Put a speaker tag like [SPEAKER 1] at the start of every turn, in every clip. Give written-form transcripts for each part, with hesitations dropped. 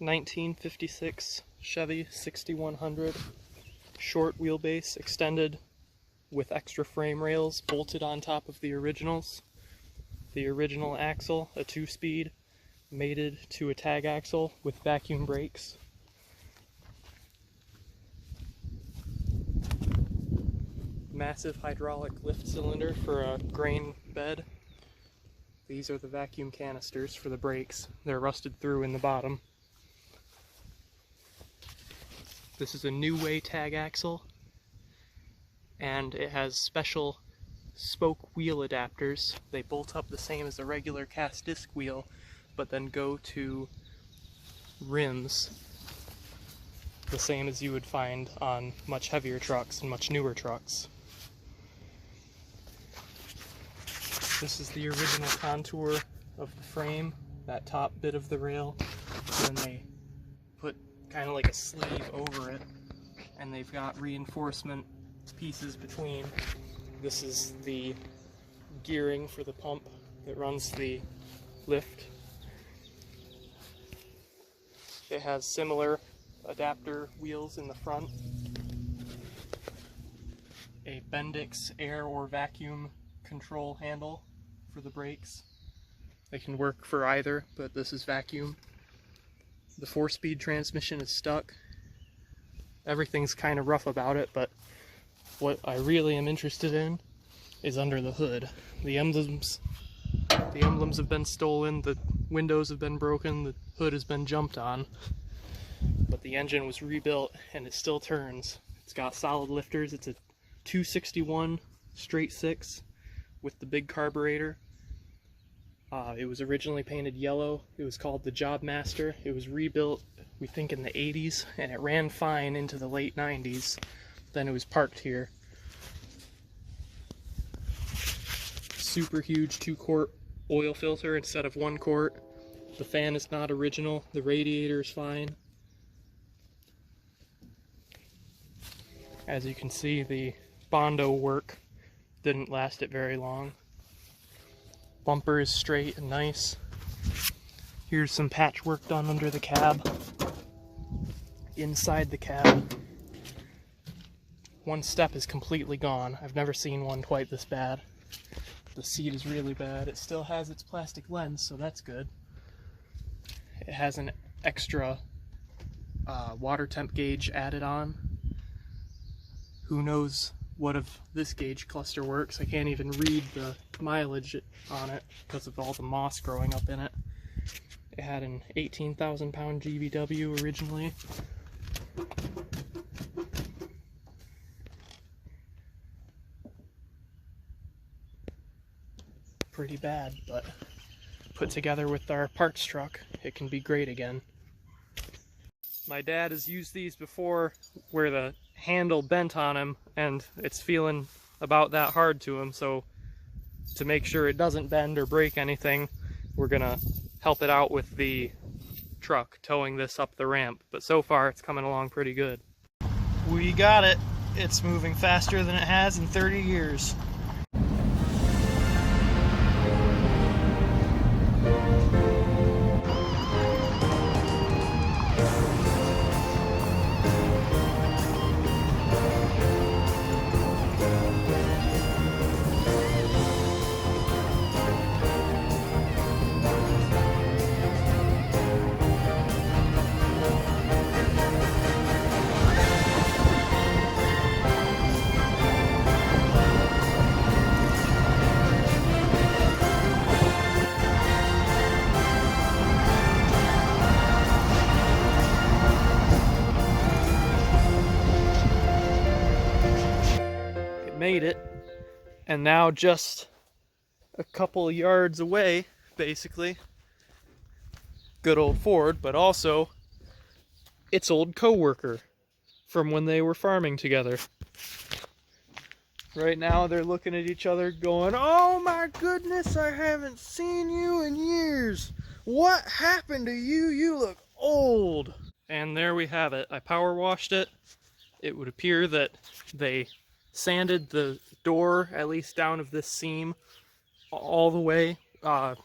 [SPEAKER 1] 1956 Chevy 6100, short wheelbase, extended with extra frame rails bolted on top of the originals. The original axle, a 2-speed, mated to a tag axle with vacuum brakes. Massive hydraulic lift cylinder for a grain bed. These are the vacuum canisters for the brakes. They're rusted through in the bottom. This is a New Way tag axle, and it has special spoke wheel adapters. They bolt up the same as a regular cast disc wheel, but then go to rims the same as you would find on much heavier trucks and much newer trucks. This is the original contour of the frame, that top bit of the rail. Then they put kind of like a sleeve over it, and they've got reinforcement pieces between. This is the gearing for the pump that runs the lift. It has similar adapter wheels in the front. A Bendix air or vacuum control handle for the brakes. They can work for either, but this is vacuum. The 4-speed transmission is stuck. Everything's kind of rough about it, but what I really am interested in is under the hood. The emblems have been stolen, the windows have been broken, the hood has been jumped on, but the engine was rebuilt and it still turns. It's got solid lifters. It's a 261 straight 6 with the big carburetor. It was originally painted yellow. It was called the Job Master. It was rebuilt, we think, in the 80s, and it ran fine into the late 90s. Then it was parked here. Super huge 2-quart oil filter instead of 1 quart. The fan is not original. The radiator is fine. As you can see, the Bondo work didn't last it very long. Bumper is straight and nice. Here's some patchwork done under the cab. Inside the cab, one step is completely gone. I've never seen one quite this bad. The seat is really bad. It still has its plastic lens, so that's good. It has an extra water temp gauge added on. Who knows what of this gauge cluster works? I can't even read the mileage on it because of all the moss growing up in it. It had an 18,000 pound GVW originally. Pretty bad, but put together with our parts truck, it can be great again. My dad has used these before where the handle bent on him and it's feeling about that hard to him, so to make sure it doesn't bend or break anything, we're gonna help it out with the truck towing this up the ramp, but so far it's coming along pretty good. We got it. It's moving faster than it has in 30 years. Made it, and now just a couple of yards away, basically, good old Ford, but also its old co-worker from when they were farming together. Right now they're looking at each other going, "Oh my goodness, I haven't seen you in years. What happened to you? You look old." And there we have it. I power washed it. It would appear that they sanded the door, at least down of this seam, all the way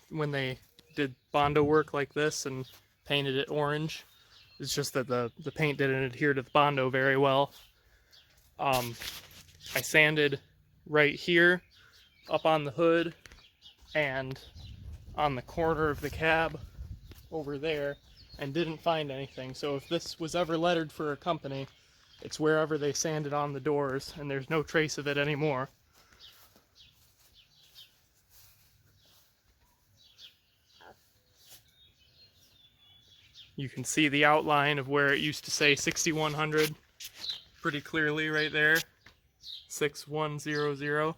[SPEAKER 1] when they did Bondo work like this and painted it orange. It's just that the paint didn't adhere to the Bondo very well. I sanded right here, up on the hood, and on the corner of the cab over there, and didn't find anything. So if this was ever lettered for a company, it's wherever they sanded on the doors, and there's no trace of it anymore. You can see the outline of where it used to say 6100 pretty clearly right there, 6100.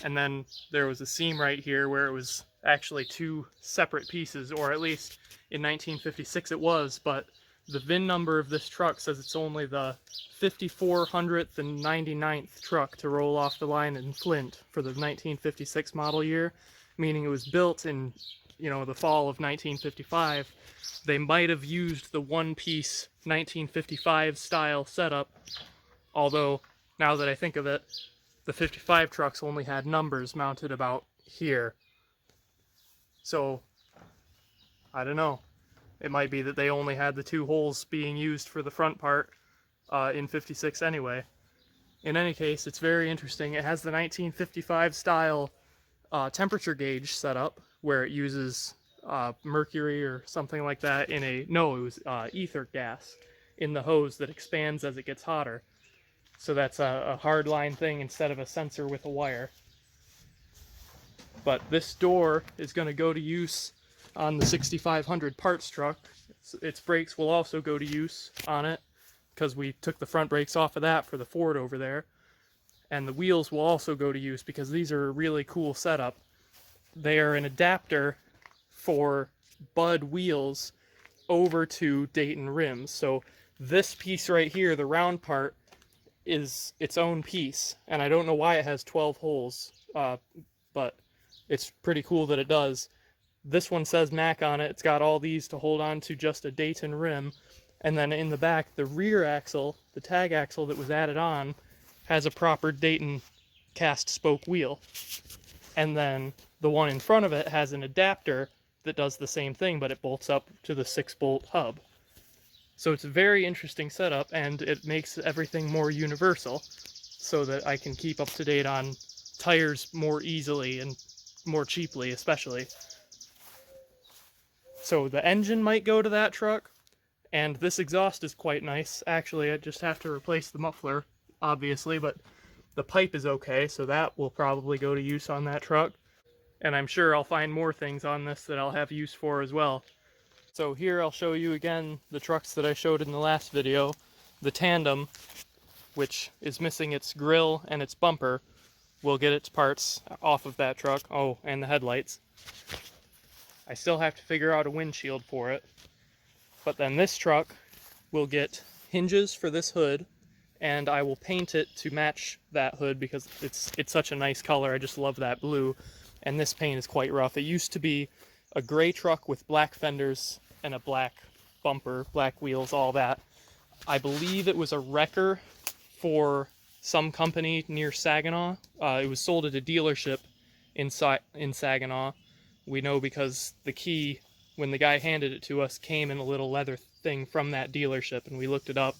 [SPEAKER 1] And then there was a seam right here where it was actually two separate pieces, or at least in 1956 it was, but the VIN number of this truck says it's only the 5400th and 99th truck to roll off the line in Flint for the 1956 model year, meaning it was built in, you know, the fall of 1955. They might have used the one-piece 1955 style setup, although now that I think of it, the 55 trucks only had numbers mounted about here. So, I don't know. It might be that they only had the two holes being used for the front part in 56 anyway. In any case, it's very interesting. It has the 1955 style temperature gauge set up, where it uses mercury or something like that in a... No, it was ether gas in the hose that expands as it gets hotter. So that's a hard line thing instead of a sensor with a wire. But this door is going to go to use on the 6500 parts truck. Its brakes will also go to use on it, because we took the front brakes off of that for the Ford over there. And the wheels will also go to use, because these are a really cool setup. They are an adapter for Bud wheels over to Dayton rims. So this piece right here, the round part, is its own piece, and I don't know why it has 12 holes, but it's pretty cool that it does. This one says Mac on it. It's got all these to hold on to just a Dayton rim, and then in the back, the rear axle, the tag axle that was added on, has a proper Dayton cast spoke wheel, and then the one in front of it has an adapter that does the same thing, but it bolts up to the 6-bolt hub. So it's a very interesting setup, and it makes everything more universal, so that I can keep up to date on tires more easily and more cheaply, especially. So the engine might go to that truck, and this exhaust is quite nice. Actually, I just have to replace the muffler, obviously, but the pipe is okay, so that will probably go to use on that truck. And I'm sure I'll find more things on this that I'll have use for as well. So here I'll show you again the trucks that I showed in the last video. The Tandem, which is missing its grill and its bumper, will get its parts off of that truck. Oh, and the headlights. I still have to figure out a windshield for it. But then this truck will get hinges for this hood, and I will paint it to match that hood because it's such a nice color. I just love that blue. And this paint is quite rough. It used to be a gray truck with black fenders and a black bumper, black wheels, all that. I believe it was a wrecker for some company near Saginaw. It was sold at a dealership in Saginaw. We know because the key, when the guy handed it to us, came in a little leather thing from that dealership, and we looked it up,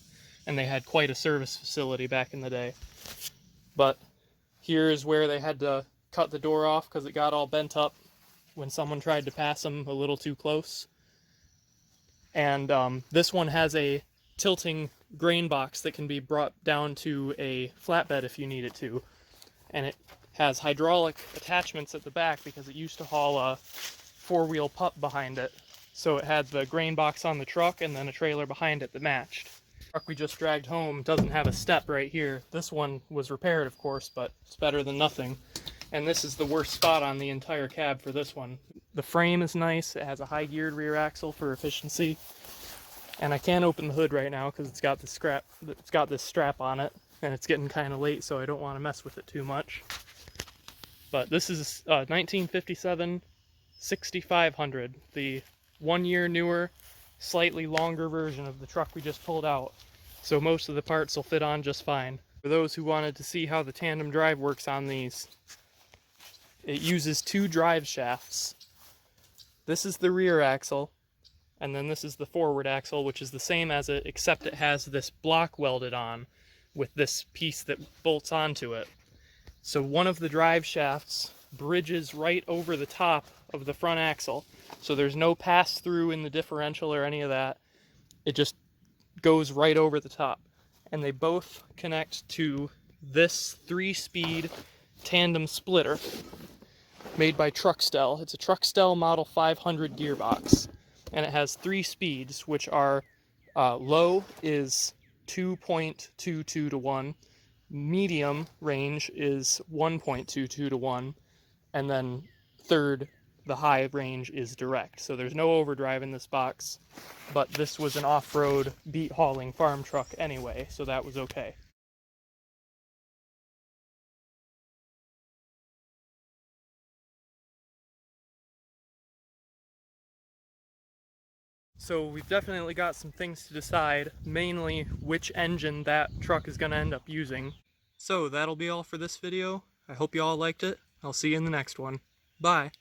[SPEAKER 1] and they had quite a service facility back in the day. But here is where they had to cut the door off because it got all bent up when someone tried to pass them a little too close. And this one has a tilting grain box that can be brought down to a flatbed if you need it to. And it has hydraulic attachments at the back because it used to haul a 4-wheel pup behind it. So it had the grain box on the truck and then a trailer behind it that matched. The truck we just dragged home doesn't have a step right here. This one was repaired, of course, but it's better than nothing. And this is the worst spot on the entire cab for this one. The frame is nice. It has a high geared rear axle for efficiency. And I can't open the hood right now because it's got this strap on it, and it's getting kind of late, so I don't want to mess with it too much. But this is 1957 6500, the 1 year newer, slightly longer version of the truck we just pulled out. So most of the parts will fit on just fine. For those who wanted to see how the tandem drive works on these, it uses 2 drive shafts. This is the rear axle, and then this is the forward axle, which is the same as it, except it has this block welded on with this piece that bolts onto it. So one of the drive shafts bridges right over the top of the front axle, so there's no pass through in the differential or any of that. It just goes right over the top, and they both connect to this 3-speed tandem splitter made by Truckstel. It's a Truckstel Model 500 gearbox, and it has 3 speeds, which are low is 2.22 to 1, medium range is 1.22 to 1, and then third, the high range, is direct. So there's no overdrive in this box, but this was an off-road beet hauling farm truck anyway, so that was okay. So we've definitely got some things to decide, mainly which engine that truck is going to end up using. So that'll be all for this video. I hope you all liked it. I'll see you in the next one. Bye!